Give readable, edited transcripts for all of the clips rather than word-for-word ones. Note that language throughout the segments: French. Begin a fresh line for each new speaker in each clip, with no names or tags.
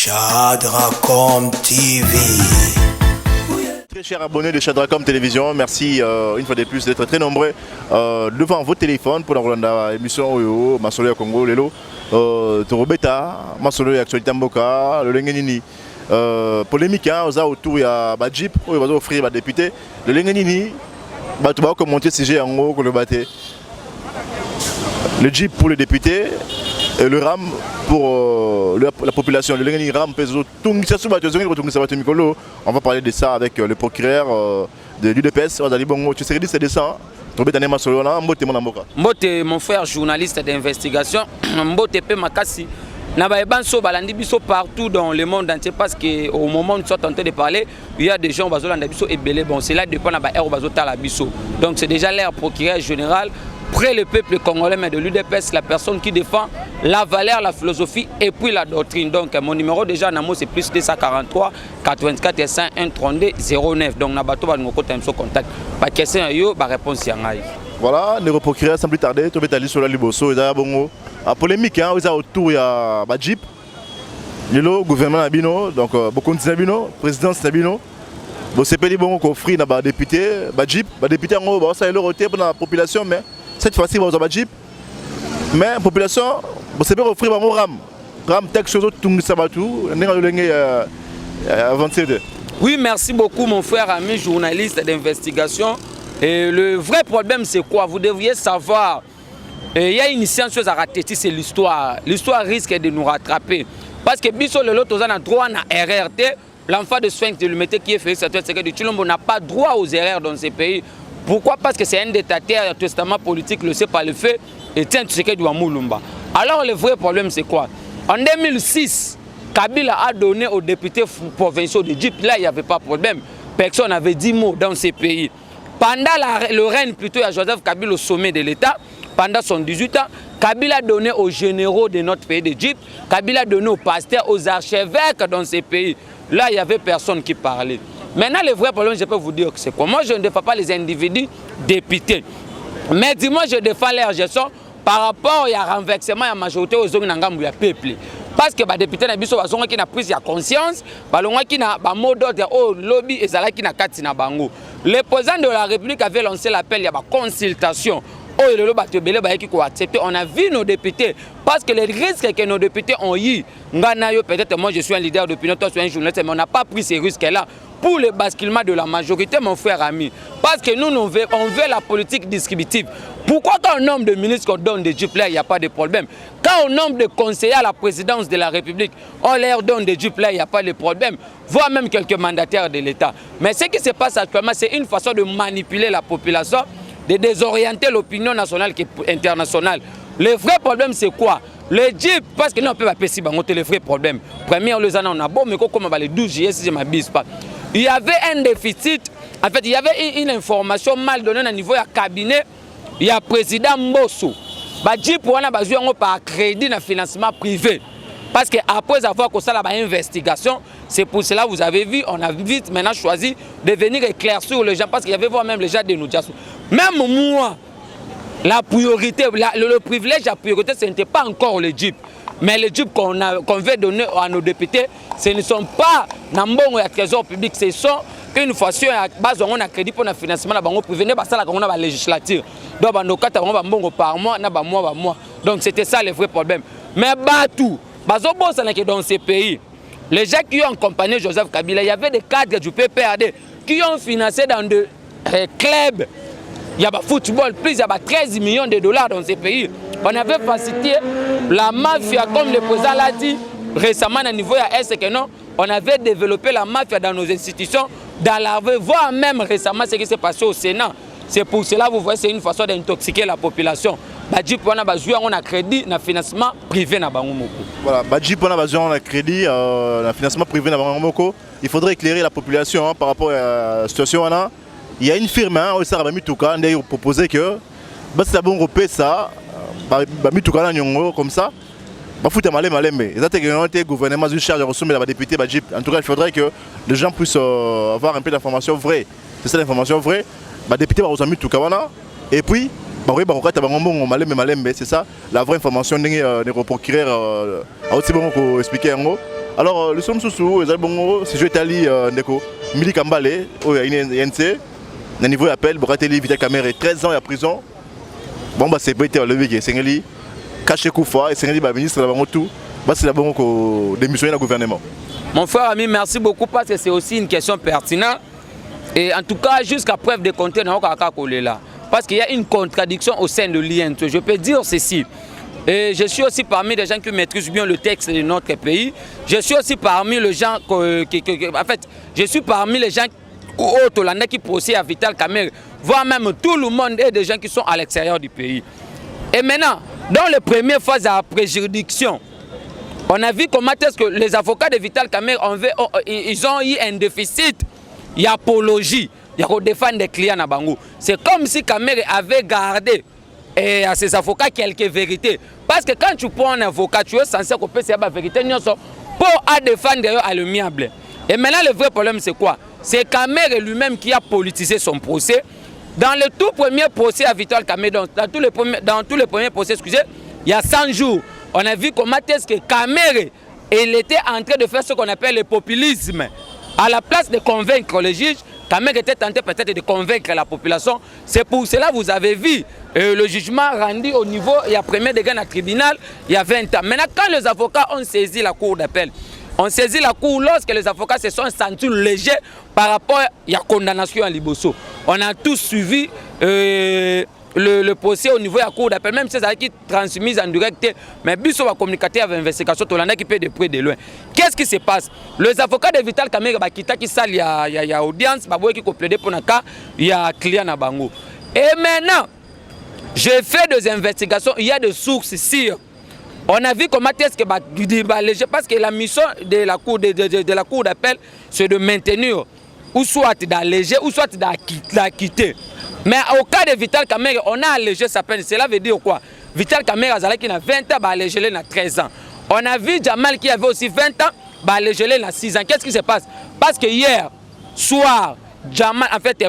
Chadracom TV.
Très chers abonnés de Chadracom Télévision, merci une fois de plus d'être très nombreux devant vos téléphones pour la émission Oyo, Masolo Congo, Lelo, Torobeta, Masolo Actualité Mboka, le Lengenini. Polémique autour de la Jeep, où il va offrir les députés. Le Lengenini, tu vas commenter ce sujet en haut que le bâté. Le Jeep pour les députés et le RAM pour la population. Le Lengenini RAM, on va parler de ça avec le procureur de l'UDPS. Tu sais, c'est descend.
Mbote, mon frère journaliste d'investigation, Mbote P. Makassi. Partout dans le monde entier parce qu'au moment où nous sommes en train de parler, il y a des gens qui sont ébélés. Bon, c'est là dépend de la donc c'est déjà l'air procureur général, près le peuple congolais, mais de l'UDPS, la personne qui défend la valeur, la philosophie et puis la doctrine. Donc mon numéro déjà c'est plus 243 84 101 32 09. Donc na bato ba ngoko contact. Ba question yo ba réponse yangai.
Voilà, le procureur sans plus tarder, tu vas aller sur la Liboso et là bongo. La polémique autour il y a ba Jeep. Le gouvernement Nabino, donc beaucoup de Nabino, présidence Nabino. Bon c'est pas dit bon qu'on offre na ba député, ba Jeep, ba député en gros ça est le roté pour la population mais cette fois-ci on va ba Jeep. Mais la population, bon c'est pas offrir ba RAM. RAM texte sur tout ça va tout, avancer.
Oui, merci beaucoup mon frère ami journaliste d'investigation. Et le vrai problème c'est quoi? Vous devriez savoir. Il y a une chose à rater, c'est l'histoire. L'histoire risque de nous rattraper. Parce que Bisso le lot a droit à RRT, l'enfant de soins de l'humanité qui est fait, c'est que du Chilombo n'a pas droit aux erreurs dans ces pays. Pourquoi? Parce que c'est un dictateur, un testament politique, le sait pas le fait, et tiens, tu sais que du Amoulumba. Alors le vrai problème c'est quoi? En 2006, Kabila a donné aux députés provinciaux de Jeep, là il n'y avait pas de problème. Personne n'avait 10 mots dans ces pays. Pendant le règne plutôt à Joseph Kabila au sommet de l'État, pendant son 18 ans, Kabila a donné aux généraux de notre pays d'Égypte, Kabila a donné aux pasteurs, aux archevêques dans ces pays. Là, il n'y avait personne qui parlait. Maintenant, le vrai problème, je peux vous dire que c'est quoi? Moi, je ne défends pas les individus députés. Mais dis-moi, je défends leur gestion par rapport à renversement de la majorité aux zones du peuple. Parce que les députés qui ont pris conscience, qui ont mot d'ordre au lobby et qui ont bango. Le président de la République avait lancé l'appel, il y a une consultation. On a vu nos députés parce que les risques que nos députés ont eu, peut-être moi je suis un leader d'opinion, toi tu es un journaliste, mais on n'a pas pris ces risques-là pour le basculement de la majorité, mon frère ami. Parce que nous, on veut la politique distributive. Pourquoi quand on nomme de ministres qu'on donne des Jeeps là, il n'y a pas de problème? Quand on nomme de conseillers à la présidence de la République, on leur donne des Jeeps là, il n'y a pas de problème. Voire même quelques mandataires de l'État. Mais ce qui se passe actuellement, c'est une façon de manipuler la population, de désorienter l'opinion nationale et internationale. Le vrai problème, c'est quoi? Le Jeep, parce que nous, on peut pas passer le vrai problème. Première, les années, on a beau, mais comme on va le 12 juillet, si je ne m'abuse pas. Il y avait un déficit. En fait, il y avait une information mal donnée au niveau du cabinet. Il y a le président Mbosso. Le Jeep, on a besoin par crédit de financement privé. Parce qu'après avoir fait une investigation, c'est pour cela que vous avez vu, on a vite maintenant choisi de venir éclaircir les gens. Parce qu'il y avait même les gens de nous. Même moi, la priorité, le privilège, la priorité, ce n'était pas encore le Jeep. Mais les Jeep qu'on veut donner à nos députés, ce ne sont pas dans le trésor public, ce sont une fois sur base on a crédit pour le financement de la privé, on a la législature. Donc, on a par mois, mois. Donc, c'était ça le vrai problème. Mais tout, dans ces pays, les gens qui ont accompagné Joseph Kabila, il y avait des cadres du PPRD qui ont financé dans des clubs. Il y a le football, plus il y a 13 millions de dollars dans ces pays. On avait facilité la mafia, comme le président l'a dit récemment au niveau de Est, que non, on avait développé la mafia dans nos institutions, dans la rue, voire même récemment ce qui s'est passé au Sénat. C'est pour cela que vous voyez, c'est une façon d'intoxiquer la population. Badjip, on a besoin d'un crédit, d'un financement privé.
Voilà, Badjip, on a besoin d'un crédit, d'un financement privé. Il faudrait éclairer la population par rapport à la situation. Il y a une firme, qui a proposé que si on repère ça, comme ça, le gouvernement a charge de recevoir les députés. En tout cas, il faudrait que les gens puissent avoir un peu d'informations vraies. C'est ça l'information vraie. Les députés vont recevoir tout ça. Et puis, c'est ça la vraie information. Le procureur a aussi expliqué. Alors, le sommes sous les albums, c'est joué Tali Ndeko, Mili Kambale, au INC, au niveau d'appel, Borateli Vital Kamerhe, 13 ans en prison. Bon, bah, c'est pas été levé, c'est Ngeli, caché Koufa, et c'est Ngeli, ministre, là-bas, tout. Bah, c'est là-bas qu'on démissionne le gouvernement.
Mon frère ami, merci beaucoup parce que c'est aussi une question pertinente. Et en tout cas, jusqu'à preuve de contraire, on va là. Parce qu'il y a une contradiction au sein de l'INC. Je peux dire ceci. Et je suis aussi parmi les gens qui maîtrisent bien le texte de notre pays. Je suis aussi parmi les gens je suis parmi les gens qui procèdent à Vital Kamerhe, voire même tout le monde et des gens qui sont à l'extérieur du pays. Et maintenant, dans les premières phases à préjuridiction, on a vu comment est-ce que les avocats de Vital Kamerhe ils ont eu un déficit. Il y a apologie, il y a défendre des clients à Bango. C'est comme si Kamerhe avait gardé à ses avocats quelques vérités. Parce que quand tu prends un avocat, tu es censé couper ces vérités pour défendre à l'amiable. Et maintenant, le vrai problème, c'est quoi? C'est Kamerhe lui-même qui a politisé son procès. Dans le tout premier procès à Vital Kamerhe, dans tous les premiers procès, excusez, il y a 100 jours, on a vu comment est-ce que Kamerhe était en train de faire ce qu'on appelle le populisme. À la place de convaincre les juges, Kamerhe était tenté peut-être de convaincre la population. C'est pour cela que vous avez vu le jugement rendu au niveau, il y a premier degré dans le tribunal, il y a 20 ans. Maintenant, quand les avocats ont saisi la cour d'appel, on saisit la cour lorsque les avocats se sont sentis légers par rapport à la condamnation à Liboso. On a tous suivi le procès au niveau de la cour d'appel, même si c'est qui transmise en direct, mais Bisso va communiquer avec l'investigation, tout le monde qui peut de près de loin. Qu'est-ce qui se passe? Les avocats de Vital Kamerhe, il y a audience, qui ont plaidé pour le cas, il y a client à Bango. Et maintenant, j'ai fait des investigations, il y a des sources ici. On a vu comment est-ce que parce que la mission de la cour d'appel, c'est de maintenir, ou soit d'alléger, ou soit d'acquitter. Mais au cas de Vital Kamerhe, on a allégé sa peine. Cela veut dire quoi? Vital Kamerhe qui a 20 ans, allégé il a 13 ans. On a vu Jamal qui avait aussi 20 ans, allégé il a 6 ans. Qu'est-ce qui se passe? Parce que hier soir, Jamal, en fait,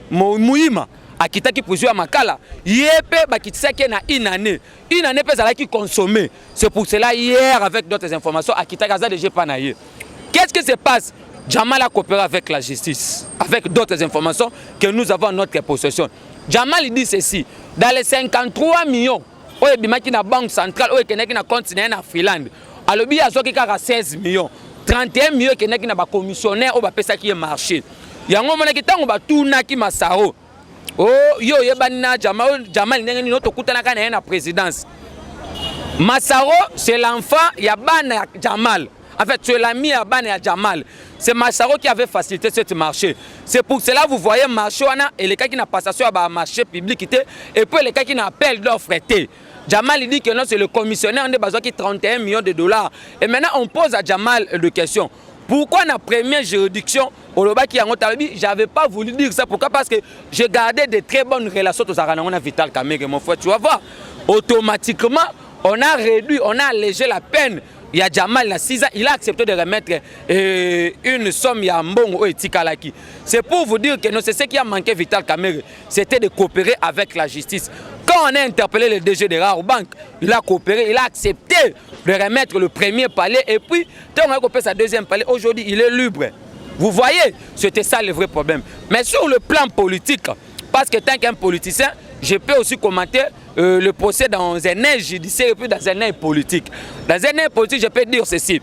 Mouima, a quitté qui poursuit à Makala. Hier, il a une année. Une année, il a consommé. C'est pour cela, hier, avec d'autres informations, a quitté Gaza de Jepanaye. Qu'est-ce qui se passe? Jamal a coopéré avec la justice, avec d'autres informations que nous avons en notre possession. Jamal dit ceci, dans les 53 millions, il y a une banque centrale, il y a un compte en Finlande, il y a 16 millions, 31 millions, il y a un commissionnaire qui est marché. Il y a un moment qui est Massaro. Oh, Jamal n'est pas la présidence. Massaro, c'est l'enfant, il y a Jamal. En fait, c'est l'ami à Jamal. C'est Massaro qui avait facilité ce marché. C'est pour cela que vous voyez marché et les cas qui n'ont pas passation à marché public et puis les cas qui n'appellent d'offres. Jamal dit que non, c'est le commissionnaire, on a besoin de 31 millions de dollars. Et maintenant, on pose à Jamal deux questions. Pourquoi la première juridiction, je n'avais pas voulu dire ça? Pourquoi? Parce que j'ai gardé de très bonnes relations avec Vital Kamerhe, mon frère. Tu vas voir, automatiquement, on a réduit, on a allégé la peine. Il y a Jamal, il a 6 ans, il a accepté de remettre une somme à Mbongo et Tikalaki. C'est pour vous dire que c'est ce qui a manqué Vital Kamerhe, c'était de coopérer avec la justice. Quand on a interpellé le DG de Rabobank, il a coopéré, il a accepté de remettre le premier palais et puis, quand on a coupé sa deuxième palais, aujourd'hui, il est libre. Vous voyez, c'était ça le vrai problème. Mais sur le plan politique, parce que tant qu'un politicien, je peux aussi commenter le procès dans un œil judiciaire et puis dans un œil politique. Dans un œil politique, je peux dire ceci.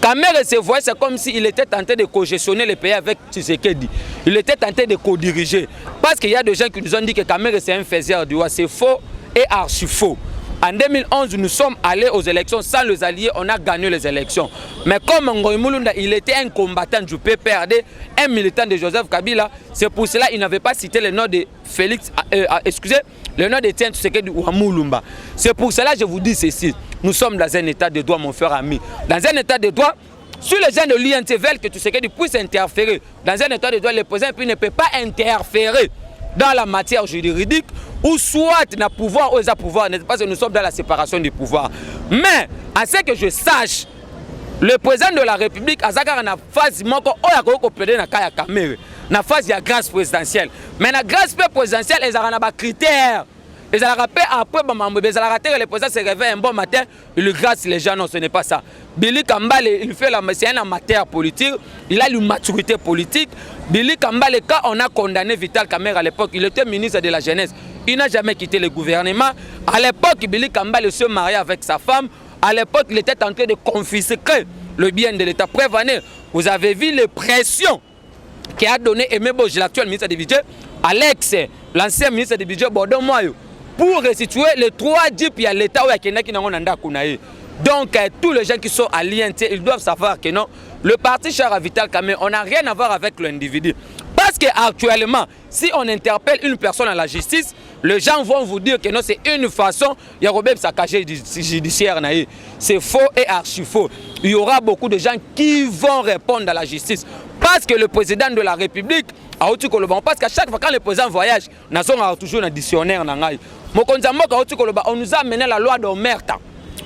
Kamerhe se voyait, c'est comme s'il était tenté de co-gestionner le pays avec Tshisekedi. Il était tenté de co-diriger. Parce qu'il y a des gens qui nous ont dit que Kamerhe c'est un faiseur du roi. C'est faux et archi faux. En 2011, nous sommes allés aux élections sans les alliés, on a gagné les élections. Mais comme Ngoï Mulunda, il était un combattant du PPRD, un militant de Joseph Kabila, c'est pour cela qu'il n'avait pas cité le nom de Félix, le nom de Tiens Tshisekedi ou Mulumba. C'est pour cela que je vous dis ceci. Nous sommes dans un état de droit, mon frère ami. Dans un état de droit, si les gens de l'INC veulent que Tshisekedi puisse interférer, dans un état de droit, le président ne peut pas interférer dans la matière juridique, ou soit dans le pouvoir ou les pouvoirs, parce que nous sommes dans la séparation du pouvoir. Mais, à ce que je sache, le président de la République a une phase la phase de grâce présidentielle. Mais la grâce présidentielle, il y a des critères Et ça rappelle après, le président se réveille un bon matin, il grâce les gens, non, ce n'est pas ça. Billy Kambale, il fait c'est un amateur politique, il a une maturité politique. Billy Kambale, quand on a condamné Vital Kamerhe à l'époque, il était ministre de la Jeunesse. Il n'a jamais quitté le gouvernement. À l'époque, Billy Kambale se mariait avec sa femme. À l'époque, il était en train de confisquer le bien de l'État. Prévenez, vous avez vu les pressions qu'a donné Aimé Boge, l'actuel ministre du Budget, Alex, l'ancien ministre du Budget, Bordon Moyo, pour restituer les 3 jeeps à l'État où il y a qui n'ont pas. Donc, tous les gens qui sont aliéntés, ils doivent savoir que non, le parti Char Vital Kamerhe, on n'a rien à voir avec l'individu. Parce qu'actuellement, si on interpelle une personne à la justice, les gens vont vous dire que non, c'est une façon, il y a Robert Sakaché judiciaire. C'est faux et archi faux. Il y aura beaucoup de gens qui vont répondre à la justice. Parce que le président de la République, parce qu'à chaque fois quand le président voyage, nous avons toujours un dictionnaire. On nous a amené la loi d'Omerta.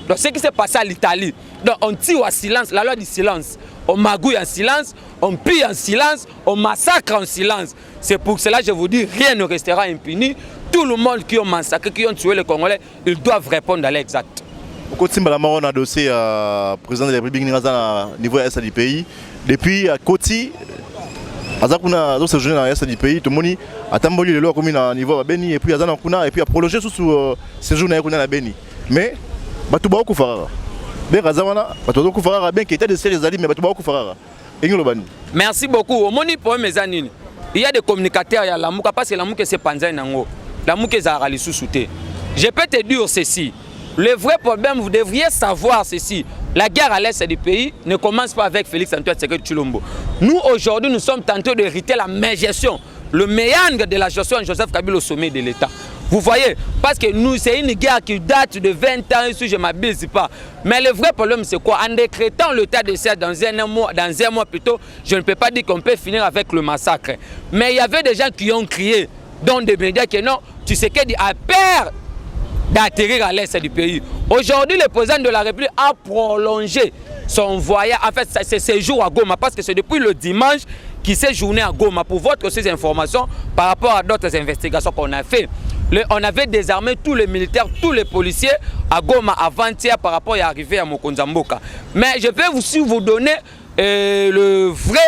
Donc ce qui s'est passé à l'Italie, on tire en silence, la loi du silence. On magouille en silence, on pille en silence, on massacre en silence. C'est pour cela que je vous dis, rien ne restera impuni. Tout le monde qui a massacré, qui ont tué les Congolais, ils doivent répondre à l'exact.
Au on a dossier à président de la République au niveau est du pays. Depuis à Koti, à ce journée dans l'est du pays, tout le monde a tamboli le commune à niveau à Beni et puis à prolonger sous ce jour à Beni. Mais tout le monde
merci beaucoup. Il y a des communicateurs, il y a la mouka parce que la mouka c'est panza nango. La mouka c'est arali sous-souté. Je peux te dire ceci. Le vrai problème, vous devriez savoir ceci. La guerre à l'est du pays ne commence pas avec Félix Antoine Tshisekedi Tshilombo. Nous aujourd'hui, nous sommes tentés d'hériter la mégestion, le méandre de la gestion de Joseph Kabila au sommet de l'État. Vous voyez, parce que nous, c'est une guerre qui date de 20 ans, si je ne m'abuse pas. Mais le vrai problème, c'est quoi? En décrétant l'état de siège dans un mois plutôt, je ne peux pas dire qu'on peut finir avec le massacre. Mais il y avait des gens qui ont crié dans des médias que non, Tshisekedi a peur d'atterrir à l'est du pays. Aujourd'hui, le président de la République a prolongé son voyage, en fait, c'est séjour à Goma, parce que c'est depuis le dimanche qu'il s'est journé à Goma. Pour votre ces informations par rapport à d'autres investigations qu'on a fait. On avait désarmé tous les militaires, tous les policiers à Goma avant-hier par rapport à l'arrivée à Mokonzamboka. Mais je vais aussi vous donner le vrai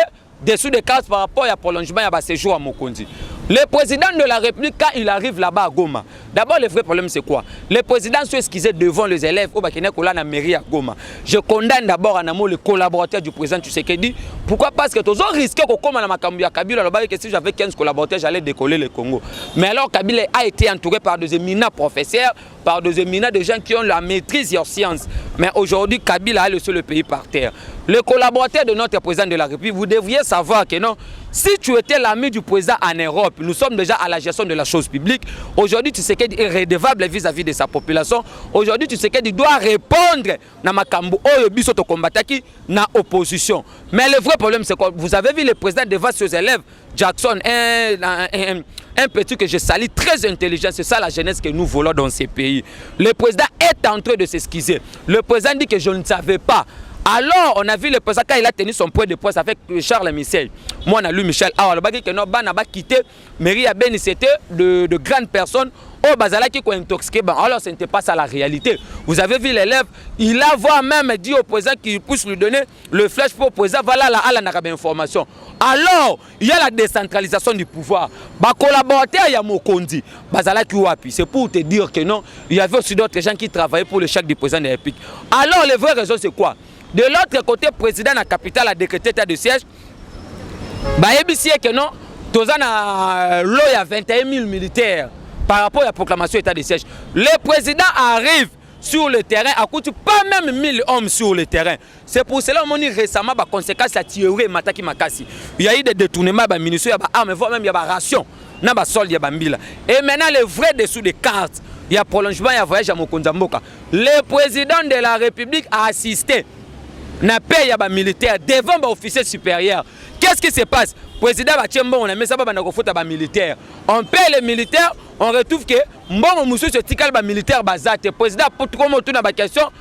dessous des cartes par rapport à prolongement à séjour à Mokonzi. Le président de la République, quand il arrive là-bas à Goma, d'abord le vrai problème c'est quoi? Le président s'est excusé devant les élèves au Bakina Kola na mairie à Goma. Je condamne d'abord en amont les collaborateurs du président Tshisekedi. Pourquoi? Parce que tous ont risqué qu'on commence à Makambu à Kabila, que si j'avais 15 collaborateurs, j'allais décoller le Congo. Mais alors Kabila a été entouré par des éminents professeurs, par des éminents de gens qui ont la maîtrise en sciences. Mais aujourd'hui, Kabila a laissé le pays par terre. Le collaborateur de notre président de la République, vous devriez savoir que non, si tu étais l'ami du président en Europe, nous sommes déjà à la gestion de la chose publique. Aujourd'hui, Tshisekedi est redevable vis-à-vis de sa population. Aujourd'hui, Tshisekedi doit répondre à Makambu Oyobiso to combataki na opposition. Mais le vrai problème, c'est quoi? Vous avez vu le président devant ses élèves, Jackson, un petit que je salue, très intelligent. C'est ça la jeunesse que nous voulons dans ces pays. Le président est en train de s'excuser. Le président dit que je ne savais pas. Alors, on a vu le président quand il a tenu son point de presse avec Charles Michel. Moi, on a lu Michel. Alors, le bagage que nous avons quitté, Mairie à Beni, c'était de grandes personnes. Oh, Bazala qui ont intoxiqué. Alors, ce n'était pas ça la réalité. Vous avez vu l'élève, il a voire même dit au président qu'il puisse lui donner le flash pour le président. Voilà la information. Alors, il y a la décentralisation du pouvoir. Bah, collaborateur, il y a Mokondi. Bazala qui wapi. C'est pour te dire que non, il y avait aussi d'autres gens qui travaillaient pour le chèque du président de la République. Alors, les vraies raisons, c'est quoi? De l'autre côté, le président de la capitale a décrété état de siège. Bah, il que non, il y a 21 000 militaires par rapport à la proclamation état de siège. Le président arrive sur le terrain, à coûte pas même 1000 hommes sur le terrain. C'est pour cela qu'on a récemment des conséquences à Tioré, Mataki Makasi. Il y a eu des détournements, des ministres, il y a des armes, voire même il y a des rations, il y a des soldes, il y a des mbila. Et maintenant, le vrai dessous des cartes, il y a prolongement, il y a voyage à Mokonzamboka. Le président de la République a assisté. Na paye ya ba militaire devant ba officier supérieur. Qu'est-ce qui se passe? Président Bachembo on a mis ça ba na kofuta ba militaire. On paye les militaires, on retrouve que mbongo musu se tikal ba militaire bazate. Président pour trop moto na ba question,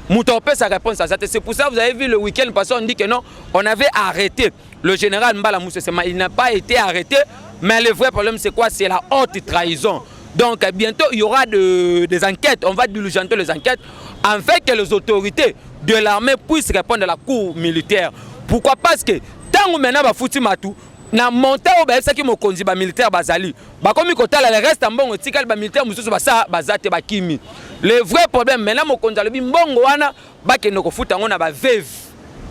muto peut sa réponse à ça. C'est pour ça que vous avez vu le week-end passé on dit que non, on avait arrêté le général Mbala Moussa Sema, il n'a pas été arrêté, mais le vrai problème c'est quoi? C'est la haute trahison. Donc bientôt il y aura des enquêtes, on va diligenter les enquêtes afin que les autorités de l'armée puissent répondre à la cour militaire. Pourquoi? Parce que tant que maintenant bafuti matou na monté au qui mo konzi ba militaire bazali ba komi kotala le reste mbongo tikali ba militaire mususu basa bazate bakimi. Le vrai problème maintenant mo konza lobi mbongo wana ba ke noko futa ngona ba veuve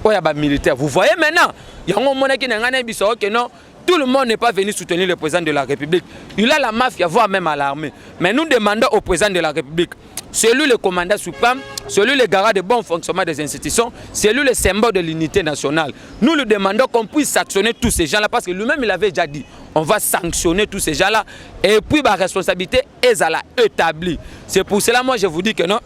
oya ba militaire. Vous voyez maintenant yango mona ki ngana biso que non, tout le monde n'est pas venu soutenir le président de la République. Il a la mafia, voire même à l'armée. Mais nous demandons au président de la République, c'est lui le commandant suprême, c'est lui le garant de bon fonctionnement des institutions, c'est lui le symbole de l'unité nationale. Nous lui demandons qu'on puisse sanctionner tous ces gens-là, parce que lui-même il avait déjà dit, on va sanctionner tous ces gens-là, et puis la responsabilité est à la établie. C'est pour cela, moi je vous dis que non,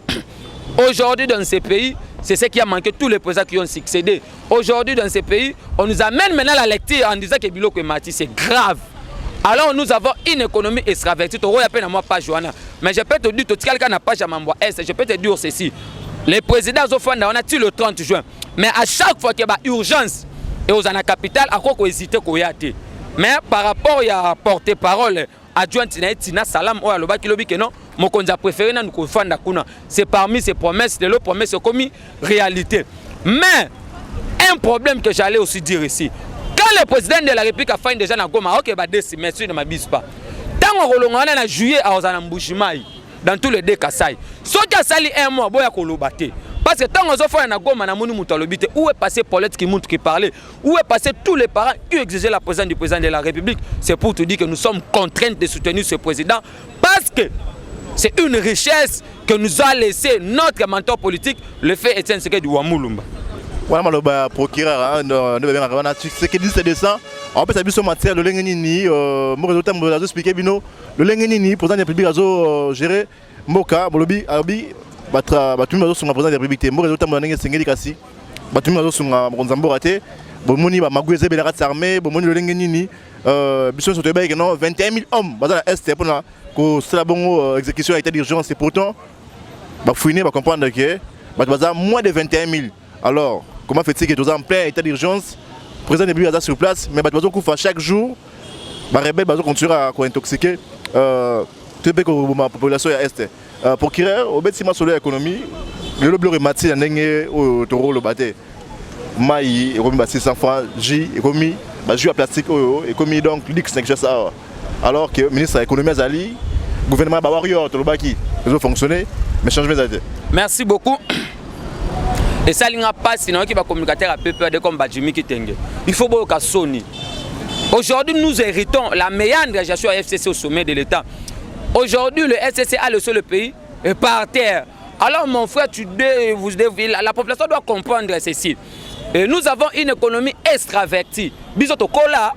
aujourd'hui dans ces pays, c'est ce qui a manqué tous les présidents qui ont succédé. Aujourd'hui dans ces pays, on nous amène maintenant la lecture en disant que Biloko Mati, c'est grave. Alors nous avons une économie extravertie. Mais je peux te dire, je peux te dire ceci. Les présidents on a dit le 30 juin. Mais à chaque fois qu'il y a une urgence, et aux la capitale, à quoi qu'on hésite. Mais par rapport à porter-parole, adjoint Tina Salam, mon candidat préféré, c'est parmi ces promesses, de l'autre promesse comme réalité. Mais un problème que j'allais aussi dire ici, quand le président de la République a fait déjà dans Goma, ok, merci de ma bise pas. Tant qu'on a juillet à Ozanambouchimai, dans tous les deux Kassai, ce qui a sali un mois, boya kolobate. Parce que tant qu'on a fait un Goma, où est passé Paulette qui montre qui parlait, où est passé tous les parents qui exigeaient la présence du président de la République. C'est pour te dire que nous sommes contraints de soutenir ce président parce que c'est une richesse que nous a laissé notre mentor politique, le fait Étienne Tshisekedi Wamulumba.
Voilà, le procureur, ce qui dit c'est de ça. En fait, ça a matière le Lengenini, mon résultat, je expliqué, le Lengenini, président de la République, a géré Moka, Bolobi, Abi, Batumi, sur la présidence de la République, mon résultat, je Sengeli Kassi, Batumi, sur la Ronzambo Raté, Bomoni, Magoueze, Belarats armée, Bomoni, le Lengenini, Bisson sur Tébé, 21 000 hommes, dans l'Est, pour la bonne exécution à l'état d'urgence, et pourtant, fouiner, comprendre que moins de 21 000. Alors, comment fait-il que tu es en plein état d'urgence, le président de la République sur place, mais chaque jour, les rebelles continuent à intoxiquer la population est. Pour qu'il y ait l'économie, le lobby est matin, il y a un taureau le bâté. Maï, il y a 600 francs, J, il y a jus à plastique, il y a donc l'X, alors que le ministre de l'économie Azali, le gouvernement Bawario, tout le baki, ils ont fonctionné, mais changement d'idée.
Merci beaucoup. Et ça, il n'y a pas sinon qui va communiquer à PPD comme Badjimi Kitenge. Il faut que Sony. Aujourd'hui, nous héritons la meilleure engagement à FCC au sommet de l'État. Aujourd'hui, le FCC a le seul pays est par terre. Alors, mon frère, la population doit comprendre ceci. Et nous avons une économie extravertie. Bisoto Kola,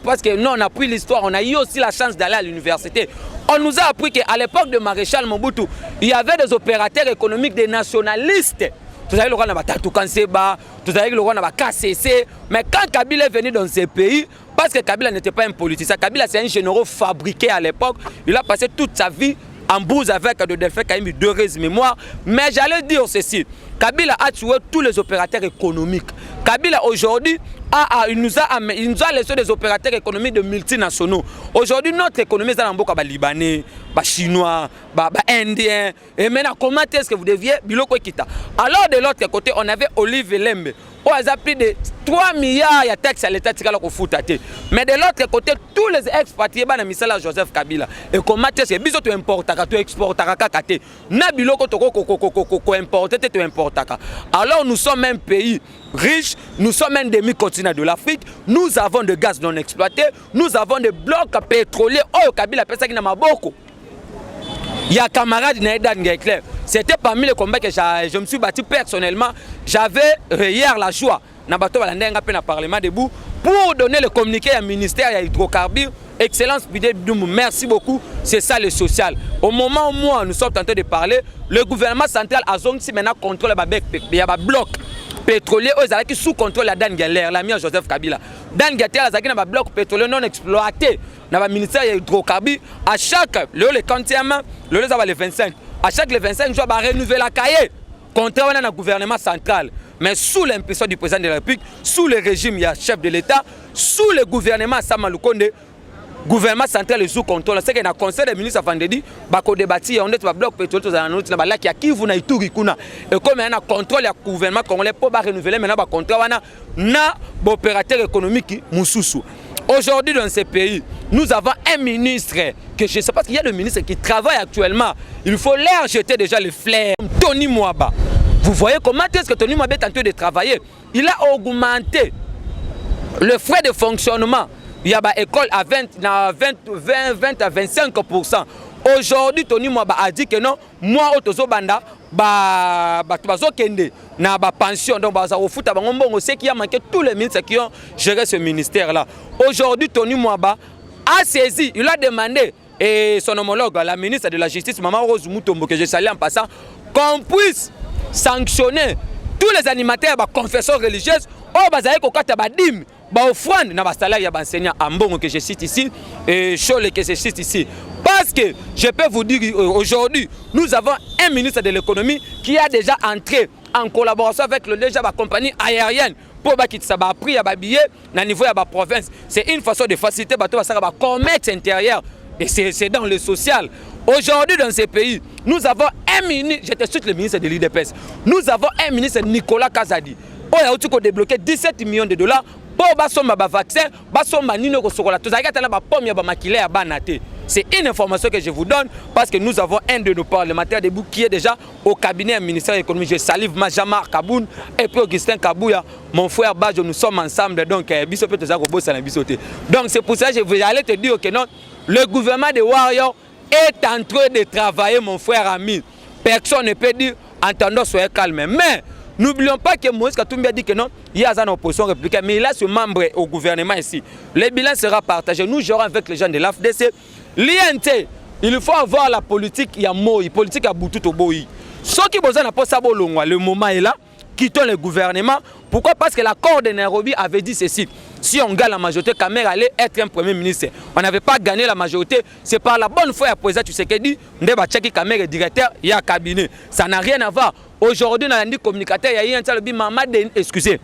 parce que nous, on a pris l'histoire, on a eu aussi la chance d'aller à l'université. On nous a appris qu'à l'époque de Maréchal Mobutu, il y avait des opérateurs économiques, des nationalistes. Vous avez le roi Tatou Kanseba, vous avez le roi KCC. Mais quand Kabila est venu dans ces pays, parce que Kabila n'était pas un politicien, Kabila c'est un général fabriqué à l'époque, il a passé toute sa vie en bouse avec de Delphin Kaimi, deux raisons mémoire. Mais j'allais dire ceci, Kabila a tué tous les opérateurs économiques. Kabila aujourd'hui, il nous a laissé des opérateurs économiques de multinationaux. Aujourd'hui, notre économie est dans le Libanais, Chinois, Indiens. Et maintenant, comment est-ce que vous deviez Biloko Kita? Alors, de l'autre côté, on avait Olive Lembe. On a pris de 3 milliards de taxes à l'État qui a. Mais de l'autre côté, tous les expatriés, Joseph Kabila. Et comment est-ce que tu importes, tu exportes, tu importes. Alors, nous sommes un pays riche, nous sommes un demi-continent de l'Afrique, nous avons de gaz non exploité, nous avons des blocs pétroliers. Oh, Kabila, personne qui n'a pas beaucoup. Il y a camarade Naïdan Gekler. C'était parmi les combats que je me suis battu personnellement. J'avais hier la joie dans Parlement debout pour donner le communiqué au ministère de l'Hydrocarbure. Excellence, merci beaucoup. C'est ça le social. Au moment où nous sommes en train de parler, le gouvernement central a maintenant contrôle il y a un bloc pétrolier qui sous contrôle de Dan Geller, l'ami Joseph Kabila. Dan Geller a un bloc pétrolier non exploité dans le ministère de l'Hydrocarbure. À chaque, le 40e, le 25, à chaque le 25 jours, on va renouveler la cahier contre le gouvernement central. Mais sous l'impression du président de la République, sous le régime, il y a chef de l'État, sous le gouvernement Sama Lukonde, gouvernement central est sous contrôle. C'est que le conseil des ministres vendredi, bako débattu, on est bloc pétrolier, on a un autre là qui vous na ituri kuna. Et comme on a contrôle le gouvernement congolais pour renouveler maintenant ba contrôle na opérateur économique Moussoussou. Aujourd'hui dans ces pays, nous avons un ministre que je sais pas qu'il y a le ministre qui travaille actuellement. Il faut leur jeter déjà les fleurs. Tony Mwaba. Vous voyez comment est-ce que Tony Mwaba est en train de travailler? Il a augmenté le frais de fonctionnement. Il y a une école à 20 à 25%. Aujourd'hui, Tony Mwaba a dit que non, moi, Otozobanda, na pension. Donc, on sait qu'il y a manqué tous les ministres qui ont géré ce ministère-là. Aujourd'hui, Tony Mwaba a saisi, il a demandé, et son homologue, la ministre de la Justice, Maman Rose Mutombo, que je salue en passant, qu'on puisse sanctionner tous les animateurs de confession religieuse, offrande na salaire ya enseignant Ambongo que je cite ici et Chole que je cite ici. Parce que je peux vous dire aujourd'hui, nous avons un ministre de l'économie qui a déjà entré en collaboration avec le déjà la compagnie aérienne pour quitter ça prix à billet na niveau de la province. C'est une façon de faciliter bateau ça va commerce intérieur et c'est dans le social. Aujourd'hui dans ces pays, nous avons un ministre, je te cite le ministre de l'IDPS. Nous avons un ministre Nicolas Kazadi. On a débloqué 17 millions de dollars pour les vaccins, c'est une information que je vous donne parce que nous avons un de nos parlementaires debout qui est déjà au cabinet du ministère de l'économie. Je salue Majamar Kaboun et puis Augustin Kabouya, mon frère Bajo, nous sommes ensemble. Donc, c'est pour ça que je vais aller te dire que non, le gouvernement de Warrior est en train de travailler, mon frère ami. Personne ne peut dire, entendons, soyez calme. Mais n'oublions pas que Moïse Katumbi a dit que non, il y a une opposition républicaine, mais il a ce membre au gouvernement ici. Le bilan sera partagé. Nous gérons avec les gens de l'AFDC. L'INT, il faut avoir la politique, il y a Moïse, politique à Boutout au Boï. Ceux qui besoin pas ça, le moment est là, quittons le gouvernement. Pourquoi? Parce que l'accord de Nairobi avait dit ceci. Si on gagne la majorité, Kamer allait être un premier ministre. On n'avait pas gagné la majorité. C'est par la bonne foi à président Tshisekedi, Ndeba Tchaki Kamer est directeur, il y a un cabinet. Ça n'a rien à voir. Aujourd'hui, dans le communicateur, il y a un excusez.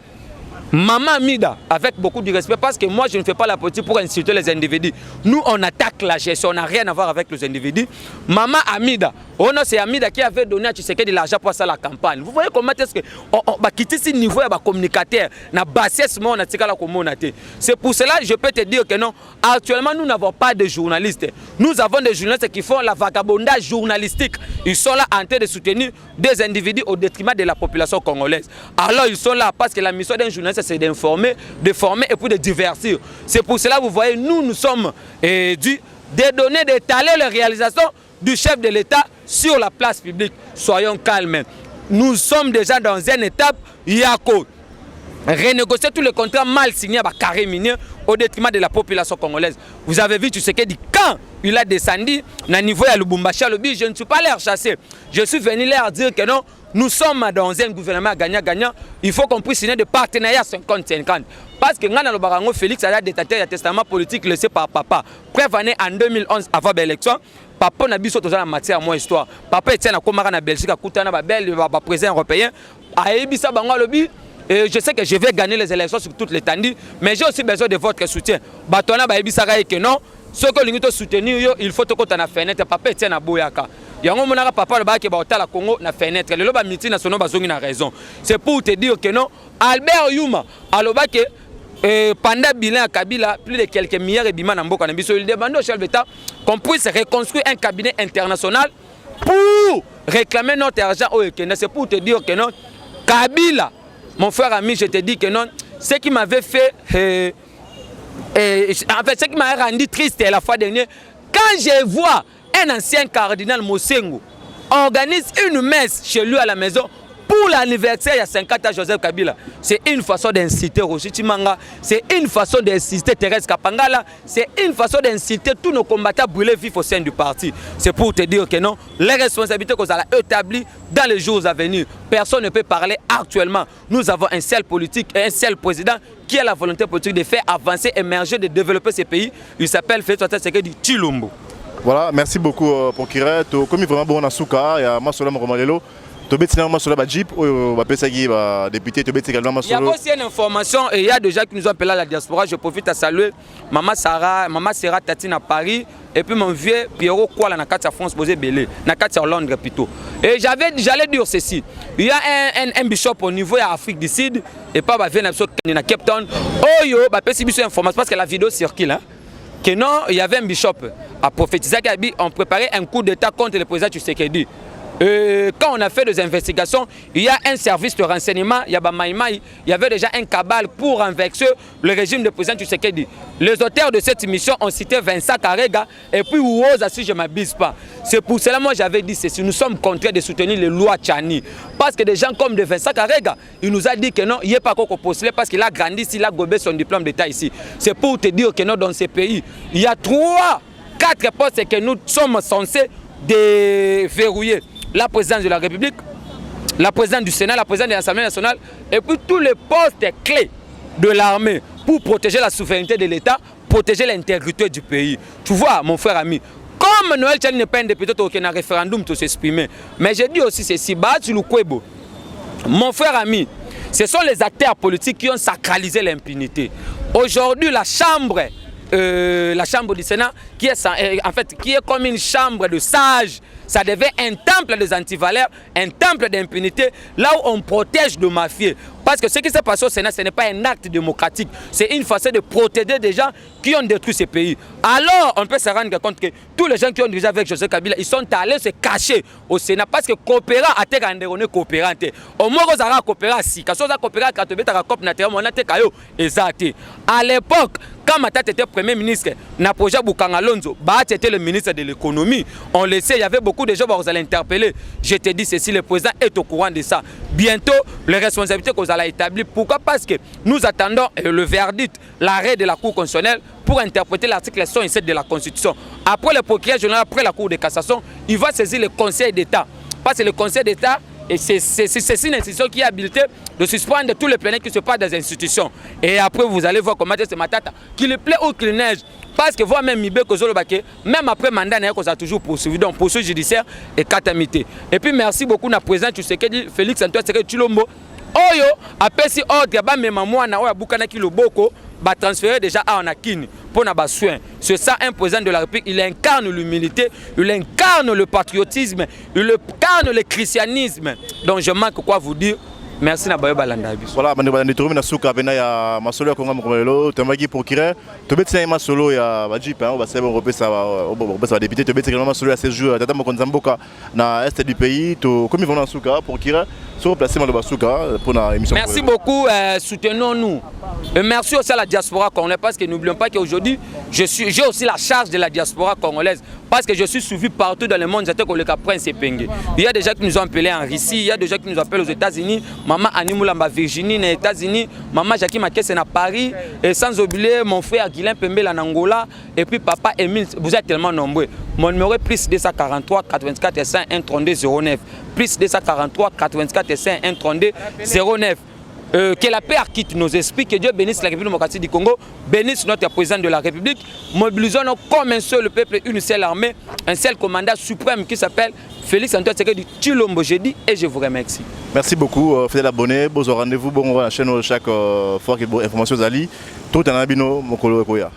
Maman Mida, avec beaucoup de respect, parce que moi je ne fais pas la politique pour insulter les individus. Nous on attaque la gestion, on n'a rien à voir avec les individus. Maman Amida, c'est Amida qui avait donné à Tshisekedi de l'argent pour ça la campagne. Vous voyez comment est-ce que on va quitter ce niveau de communicateur, na bassesse on a la communauté. C'est pour cela que je peux te dire que non, actuellement nous n'avons pas de journalistes. Nous avons des journalistes qui font la vagabondage journalistique. Ils sont là en train de soutenir des individus au détriment de la population congolaise. Alors ils sont là parce que la mission d'un journaliste c'est d'informer, de former et puis de divertir. C'est pour cela que vous voyez, nous sommes de donner, d'étaler les réalisations du chef de l'État sur la place publique. Soyons calmes. Nous sommes déjà dans une étape, il y a quoi? Renégocier tous les contrats mal signés par carré minier au détriment de la population congolaise. Vous avez vu tout ce qu'il dit quand il a descendu au niveau de Lubumbashi, je ne suis pas l'air chassé. Je suis venu leur dire que non, nous sommes dans un gouvernement gagnant-gagnant. Il faut qu'on puisse signer des partenariats 50-50. Parce que dans le Barango, Félix a détaché un testament politique laissé par papa. Prévané en 2011 avant l'élection. Papa n'a pas besoin de matière à mon histoire. Papa était en Belgique, à président européen. Et je sais que je vais gagner les élections sur toutes les tendus, mais j'ai aussi besoin de votre soutien. Batona Baïbisara que non, ce que nous soutenir, il faut que tu aies une fenêtre. Papa est en Boyaka. Il y a un moment où papa qui est la Congo na fenêtre. Le loba miti national bazongi na raison. C'est pour te dire que non, Albert Yuma, aloba que pendant bilan à Kabila, plus de quelques milliards de bimans en Boka na biso, il demande au chef d'État qu'on puisse reconstruire un cabinet international pour réclamer notre argent au Kenya. C'est pour te dire que non, Kabila, mon frère ami, je te dis que non, ce qui m'avait fait, en fait, ce qui m'a rendu triste la fois dernière, quand je vois un ancien cardinal Mosengo organise une messe chez lui à la maison pour l'anniversaire il y a 50 ans Joseph Kabila. C'est une façon d'inciter Roshi Timanga, c'est une façon d'inciter Thérèse Kapangala, c'est une façon d'inciter tous nos combattants brûlés vifs au sein du parti. C'est pour te dire que non, les responsabilités qu'on a établies dans les jours à venir, personne ne peut parler actuellement. Nous avons un seul politique et un seul président qui a la volonté politique de faire avancer, émerger, de développer ces pays. Il s'appelle Félix Tshisekedi Tshilombo.
Voilà, merci beaucoup pour Kiret. Comme vraiment bon Nasuka, il y a Masolam Romalelo. Tu as sur la Jeep, ou député, tu également
Il y a aussi une information, et il y a des gens qui nous ont appelé à la diaspora. Je profite à saluer Maman Sarah Tatine à Paris, et puis mon vieux Pierrot Kuala na Katia France posé Belé, na Katia Londres plutôt. Et j'allais dire ceci. Il y a un bishop au niveau de l'Afrique du Sud, et pas venir à Cape Town. Oh yo, c'est une information parce que la vidéo circule. Hein, que non, il y avait un bishop à prophétiser qu'on préparait un coup d'État contre le président Tshisekedi. Quand on a fait des investigations, il y a un service de renseignement, il y avait déjà un cabale pour renverser le régime du président Tshisekedi. Les auteurs de cette mission ont cité Vincent Karega et puis Ouoza, si je ne m'abuse pas. C'est pour cela que moi j'avais dit ceci, nous sommes contraints de soutenir les lois Tchani. Parce que des gens comme de Vincent Karega, il nous a dit que non, il n'est pas encore postulé parce qu'il a grandi ici, il a gobé son diplôme d'État ici. C'est pour te dire que non, dans ces pays, il y a 4 postes que nous sommes censés déverrouiller. La présidence de la République, la présidence du Sénat, la présidence de l'Assemblée nationale, et puis tous les postes clés de l'armée pour protéger la souveraineté de l'État, protéger l'intégrité du pays. Tu vois, mon frère ami, comme Noël Tchani n'est pas un député qui a un référendum pour s'exprimer, mais j'ai dit aussi ceci, mon frère ami, ce sont les acteurs politiques qui ont sacralisé l'impunité. Aujourd'hui, la chambre du Sénat, qui est comme une chambre de sages, ça devait un temple des antivaleurs, un temple d'impunité, là où on protège de mafieux. Parce que ce qui s'est passé au Sénat, ce n'est pas un acte démocratique, c'est une façon de protéger des gens qui ont détruit ce pays. Alors, on peut se rendre compte que tous les gens qui ont dirigé avec José Kabila, ils sont allés se cacher au Sénat parce que coopérant a été rendu coopérant. Au moins, ils ont coopéré si. Quand ils ont coopéré, quand ils ont coopéré, on a été exacté. À l'époque, quand Matata était Premier ministre, Napoja Boukangalonzo, Baat était le ministre de l'économie. On le sait, il y avait beaucoup de gens qui allaient interpeller. Je te dis ceci, le président est au courant de ça. Bientôt, les responsabilités qu'on allait établir. Pourquoi? Parce que nous attendons le verdict, l'arrêt de la Cour constitutionnelle pour interpréter l'article 107 de la Constitution. Après le procureur général, après la Cour de cassation, il va saisir le Conseil d'État. Parce que le Conseil d'État, c'est une institution qui est habilitée de suspendre tous les pléniers qui se passent dans les institutions. Et après, vous allez voir comment c'est Matata, qu'il plaît ou qu'il neige. Parce que voir même Mibé Kozolobake, même après mandat, on a toujours poursuivi. Donc, poursuite judiciaire et catamité. Et puis, merci beaucoup à la présidente Tshisekedi, Félix Antoine Tshisekedi Tshilombo. Oyo, après si ordre, même moi, na oya bukana ki loboko, ba transférer déjà à Onakini pour na ba soin. C'est ça un président de la République, il incarne l'humilité, il incarne le patriotisme, il incarne le christianisme. Donc je manque quoi vous dire. Merci na bayo balanda biso.
Voilà, bande bande tourner na suka bena ya masolo ya Kongo Mokomelo, temaki pour kire, to betsa masolo ya Bajip hein, on va se repé ça va député to betsa masolo ya ces jours tata Mokonza Mboka na est du pays, to comme ils vont na suka pour kire, sur placement de basuka pour la émission.
Merci beaucoup, soutenons-nous. Et merci aussi à la diaspora congolaise parce que n'oublions pas qu'aujourd'hui j'ai aussi la charge de la diaspora congolaise parce que je suis suivi partout dans le monde, j'étais comme le Prince Epenge. Il y a des gens qui nous ont appelés en Russie, il y a des gens qui nous appellent aux États-Unis, maman Animulamba Virginie aux États-Unis, maman Jackie Makesse à Paris, et sans oublier mon frère Guilain Pembe en Angola, et puis papa Emile, vous êtes tellement nombreux. Mon numéro est plus 243 84 101 32 09. Plus 243 84 101 32 09. Que la paix quitte nos esprits, que Dieu bénisse la République démocratique du Congo, bénisse notre président de la République, mobilisons-nous comme un seul peuple, une seule armée, un seul commandant suprême qui s'appelle Félix Antoine Tshisekedi Tshilombo, je dis et je vous remercie.
Merci beaucoup, fidèles abonnés, bon rendez-vous, bon la chaîne chaque fois que vous informations Ali, tout en abino, mon Kolo Koya.